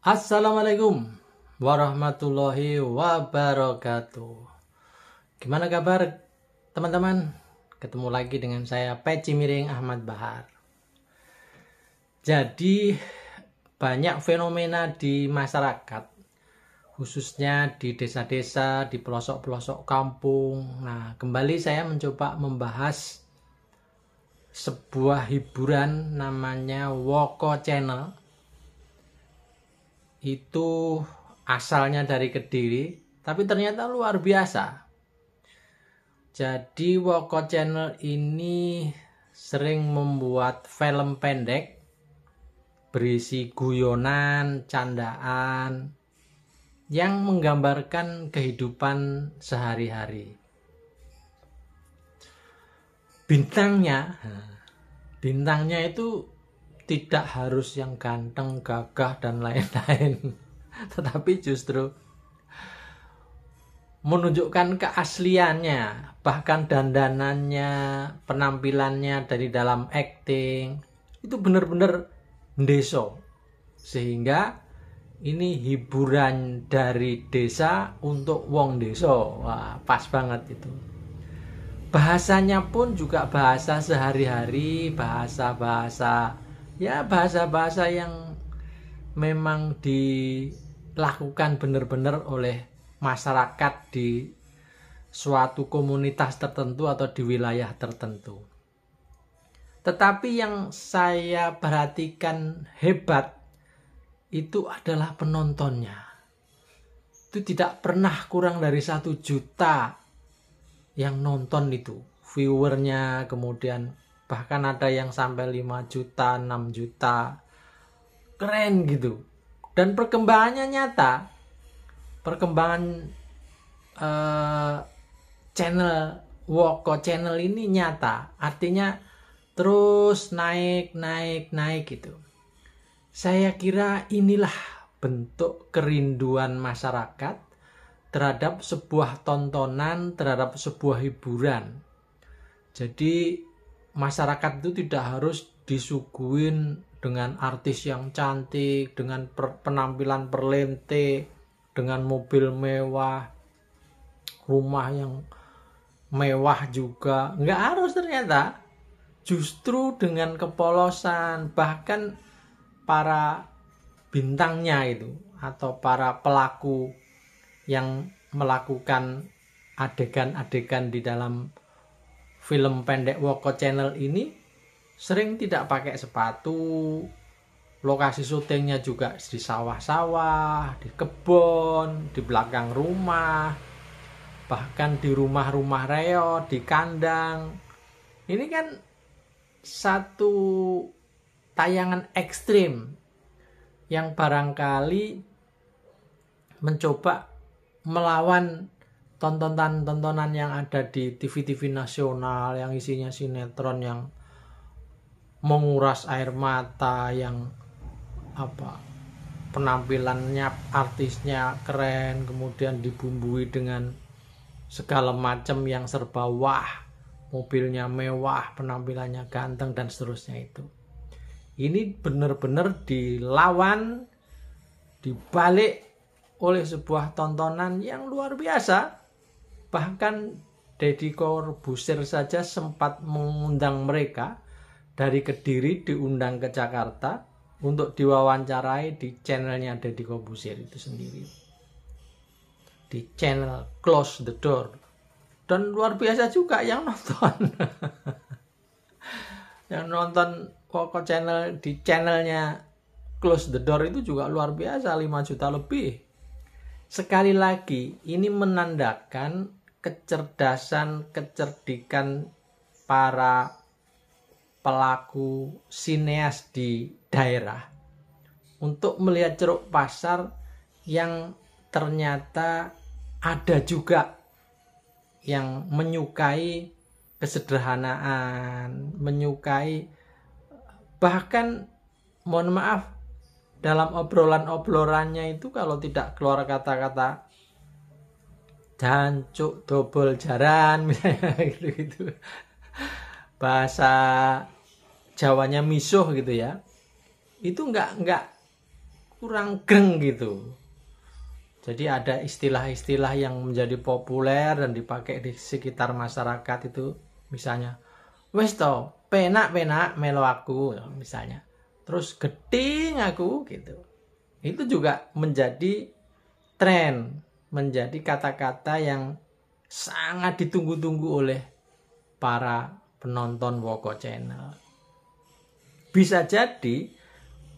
Assalamualaikum warahmatullahi wabarakatuh. Gimana kabar teman-teman? Ketemu lagi dengan saya Peci Miring Ahmad Bahar. Jadi banyak fenomena di masyarakat, khususnya di desa-desa, di pelosok-pelosok kampung. Nah, kembali saya mencoba membahas sebuah hiburan namanya Woko Channel. Itu asalnya dari Kediri, tapi ternyata luar biasa. Jadi Woko Channel ini sering membuat film pendek berisi guyonan, candaan yang menggambarkan kehidupan sehari-hari. Bintangnya itu tidak harus yang ganteng, gagah, dan lain-lain. Tetapi justru menunjukkan keasliannya, bahkan dandanannya, penampilannya dari dalam acting. Itu benar-benar mendeso. Sehingga ini hiburan dari desa untuk wong deso. Wah, pas banget itu. Bahasanya pun juga bahasa sehari-hari, bahasa-bahasa yang memang dilakukan benar-benar oleh masyarakat di suatu komunitas tertentu atau di wilayah tertentu. Tetapi yang saya perhatikan hebat itu adalah penontonnya. Itu tidak pernah kurang dari 1 juta yang nonton itu, viewernya, kemudian bahkan ada yang sampai 5 juta, 6 juta. Keren gitu. Dan perkembangannya nyata. Perkembangan channel Woko Channel ini nyata. Artinya terus naik gitu. Saya kira inilah bentuk kerinduan masyarakat terhadap sebuah tontonan, terhadap sebuah hiburan. Jadi masyarakat itu tidak harus disuguhin dengan artis yang cantik, dengan penampilan perlente, dengan mobil mewah, rumah yang mewah juga. Nggak harus ternyata. Justru dengan kepolosan, bahkan para bintangnya itu, atau para pelaku yang melakukan adegan-adegan di dalam film pendek Woko Channel ini sering tidak pakai sepatu. Lokasi syutingnya juga di sawah-sawah, di kebun, di belakang rumah, bahkan di rumah-rumah reot, di kandang. Ini kan satu tayangan ekstrim yang barangkali mencoba melawan tontonan yang ada di TV-TV nasional yang isinya sinetron yang menguras air mata, yang penampilannya artisnya keren, kemudian dibumbui dengan segala macam yang serba wah, mobilnya mewah, penampilannya ganteng, dan seterusnya itu. Ini benar-benar dilawan, dibalik oleh sebuah tontonan yang luar biasa. Bahkan Deddy Corbuzier saja sempat mengundang mereka dari Kediri, diundang ke Jakarta untuk diwawancarai di channelnya Deddy Corbuzier itu sendiri, di channel Close the Door. Dan luar biasa juga yang nonton. Yang nonton Woko Channel di channelnya Close the Door itu juga luar biasa, 5 juta lebih. Sekali lagi, ini menandakan kecerdasan, kecerdikan para pelaku sineas di daerah untuk melihat ceruk pasar yang ternyata ada juga yang menyukai kesederhanaan, menyukai, bahkan mohon maaf, dalam obrolan-obrolannya itu kalau tidak keluar kata-kata jancuk dobol jaran misalnya gitu. Bahasa Jawanya misuh gitu ya. Itu enggak kurang greng gitu. Jadi ada istilah-istilah yang menjadi populer dan dipakai di sekitar masyarakat itu, misalnya, wes to, penak-penak melo aku, misalnya. Terus geting aku gitu. Itu juga menjadi tren, menjadi kata-kata yang sangat ditunggu-tunggu oleh para penonton Woko Channel. Bisa jadi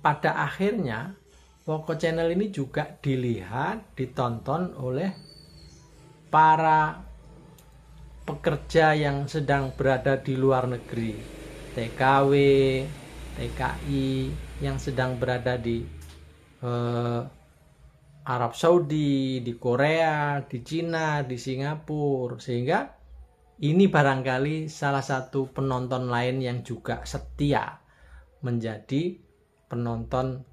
pada akhirnya Woko Channel ini juga dilihat, ditonton oleh para pekerja yang sedang berada di luar negeri, TKW, TKI yang sedang berada di Arab Saudi, di Korea, di Cina, di Singapura, sehingga ini barangkali salah satu penonton lain yang juga setia menjadi penonton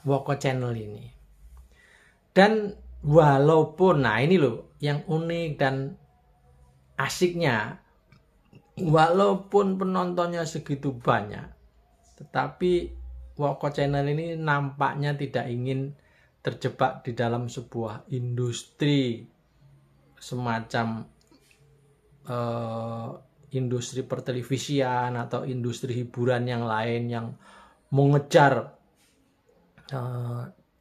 Woko Channel ini. Dan walaupun, nah ini loh yang unik dan asiknya, walaupun penontonnya segitu banyak, tetapi Woko Channel ini nampaknya tidak ingin terjebak di dalam sebuah industri semacam industri pertelevisian atau industri hiburan yang lain yang mengejar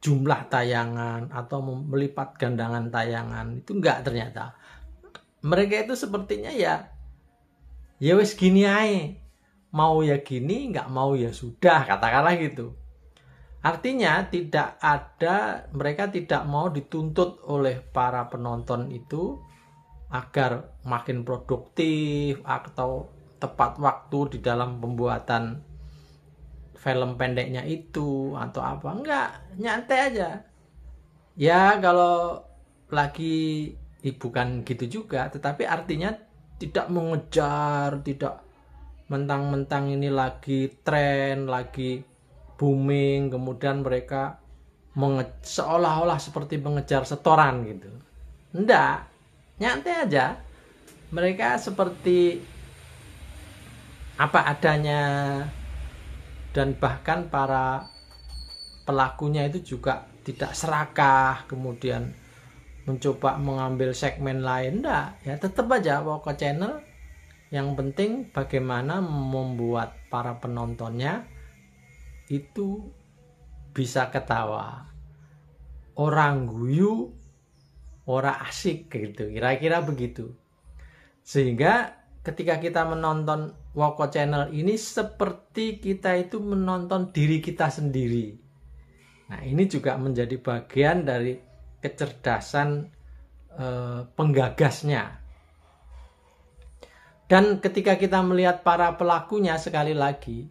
jumlah tayangan atau melipat gandakan tayangan. Itu enggak, ternyata mereka itu sepertinya ya wes gini aja, mau ya gini, enggak mau ya sudah, katakanlah gitu. Artinya mereka tidak mau dituntut oleh para penonton itu agar makin produktif atau tepat waktu di dalam pembuatan film pendeknya itu atau apa. Enggak, nyantai aja. Ya kalau lagi bukan gitu juga, tetapi artinya tidak mengejar, tidak mentang-mentang ini lagi tren, lagi booming, kemudian mereka seolah-olah seperti mengejar setoran gitu. Enggak, nyantai aja. Mereka seperti apa adanya, dan bahkan para pelakunya itu juga tidak serakah kemudian mencoba mengambil segmen lain. Enggak, ya tetap aja Woko Channel. Yang penting bagaimana membuat para penontonnya itu bisa ketawa, orang guyu, ora asik gitu, kira-kira begitu. Sehingga ketika kita menonton Woko Channel ini seperti kita itu menonton diri kita sendiri. Nah, ini juga menjadi bagian dari kecerdasan penggagasnya. Dan ketika kita melihat para pelakunya, sekali lagi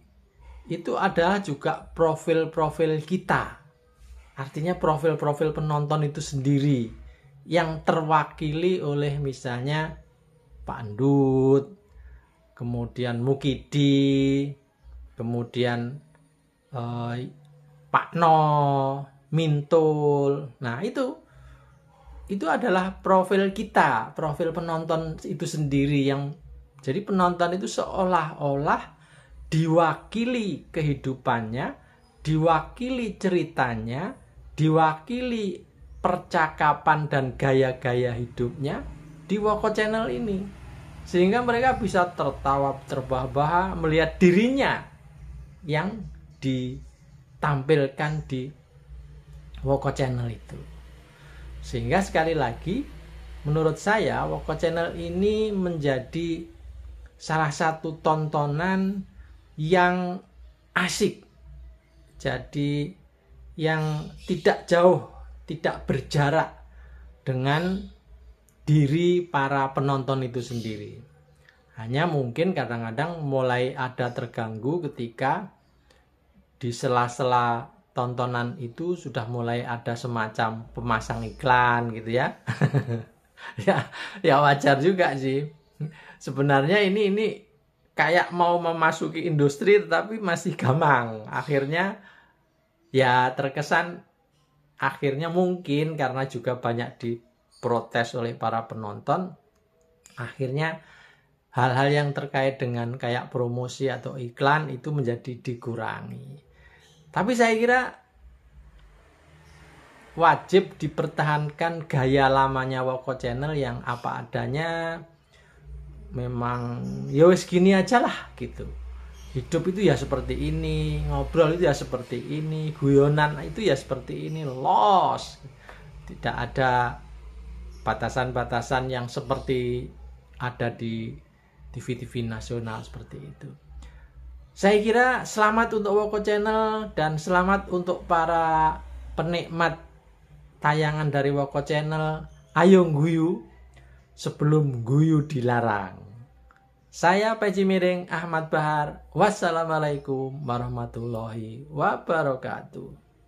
itu adalah juga profil-profil kita. Artinya profil-profil penonton itu sendiri yang terwakili oleh misalnya Pak Andut, kemudian Mukidi, kemudian Pak No, Mintul. Nah, itu adalah profil kita, profil penonton itu sendiri, yang jadi penonton itu seolah-olah diwakili kehidupannya, diwakili ceritanya, diwakili percakapan dan gaya-gaya hidupnya di Woko Channel ini. Sehingga mereka bisa tertawa terbahak-bahak melihat dirinya yang ditampilkan di Woko Channel itu. Sehingga sekali lagi menurut saya Woko Channel ini menjadi salah satu tontonan yang asik. Jadi yang tidak jauh, tidak berjarak dengan diri para penonton itu sendiri. Hanya mungkin kadang-kadang mulai ada terganggu ketika di sela-sela tontonan itu sudah mulai ada semacam pemasang iklan gitu ya. ya wajar juga sih. Sebenarnya ini kayak mau memasuki industri tetapi masih gamang. Akhirnya ya terkesan, akhirnya mungkin karena juga banyak diprotes oleh para penonton, akhirnya hal-hal yang terkait dengan kayak promosi atau iklan itu menjadi dikurangi. Tapi saya kira wajib dipertahankan gaya lamanya Woko Channel yang apa adanya, memang ya wis gini aja lah gitu. Hidup itu ya seperti ini, ngobrol itu ya seperti ini, guyonan itu ya seperti ini, los. Tidak ada batasan-batasan yang seperti ada di TV-TV nasional seperti itu. Saya kira selamat untuk Woko Channel dan selamat untuk para penikmat tayangan dari Woko Channel. Ayo guyu sebelum guyu dilarang. Saya Peci Miring Ahmad Bahar. Wassalamualaikum warahmatullahi wabarakatuh.